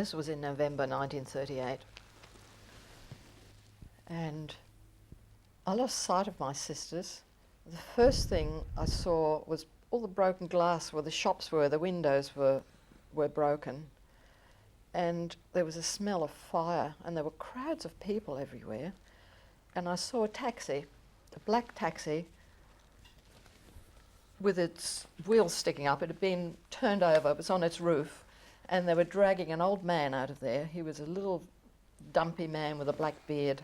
this was in November 1938. And I lost sight of my sisters. The first thing I saw was all the broken glass where the shops were, the windows were broken. And there was a smell of fire, and there were crowds of people everywhere. And I saw a taxi, a black taxi, with its wheels sticking up. It had been turned over, it was on its roof, and they were dragging an old man out of there. He was a little dumpy man with a black beard,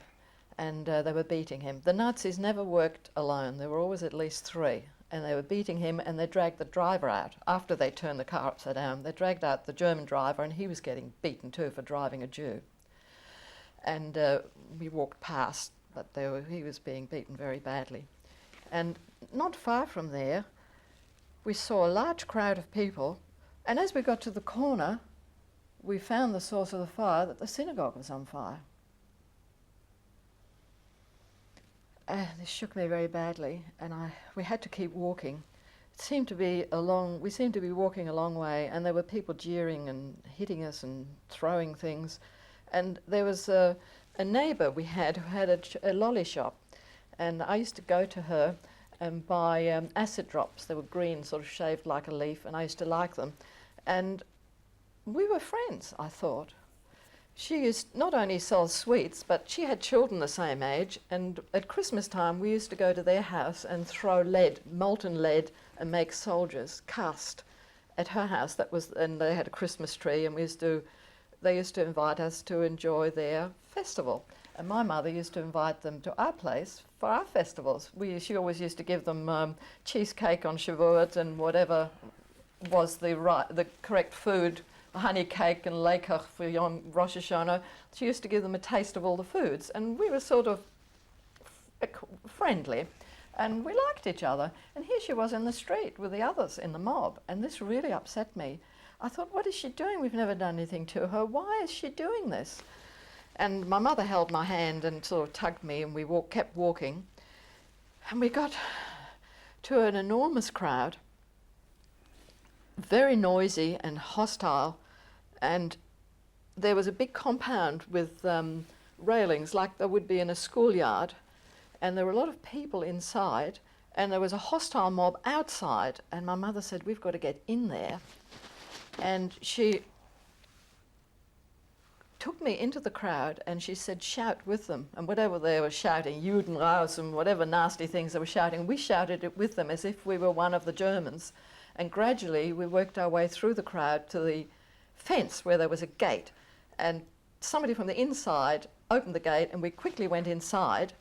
and they were beating him. The Nazis never worked alone. There were always at least three, and they were beating him, and they dragged the driver out. After they turned the car upside down, they dragged out the German driver, and he was getting beaten too for driving a Jew. And we walked past, but he was being beaten very badly. And not far from there, we saw a large crowd of people, and as we got to the corner, we found the source of the fire, that the synagogue was on fire. This shook me very badly, and we had to keep walking. It seemed to be we seemed to be walking a long way, and there were people jeering and hitting us and throwing things. And there was a neighbour we had who had a lolly shop, and I used to go to her and buy acid drops. They were green, sort of shaved like a leaf, and I used to like them. And we were friends, I thought. She used not only sell sweets, but she had children the same age, and at Christmas time we used to go to their house and throw lead, molten lead, and make soldiers cast at her house. And they had a Christmas tree, and they used to invite us to enjoy their festival. And my mother used to invite them to our place for our festivals. She always used to give them cheesecake on Shavuot and whatever was the correct food, honey cake and leikach for Yom Rosh Hashanah. She used to give them a taste of all the foods, and we were sort of friendly, and we liked each other. And here she was in the street with the others in the mob, and this really upset me. I thought, what is she doing? We've never done anything to her. Why is she doing this? And my mother held my hand and sort of tugged me, and we kept walking. And we got to an enormous crowd, very noisy and hostile, and there was a big compound with railings like there would be in a schoolyard, and there were a lot of people inside, and there was a hostile mob outside, and my mother said, we've got to get in there. And she took me into the crowd, and she said, shout with them. And whatever they were shouting, Juden raus, and whatever nasty things they were shouting, we shouted it with them as if we were one of the Germans. And gradually we worked our way through the crowd to the fence where there was a gate. And somebody from the inside opened the gate, and we quickly went inside.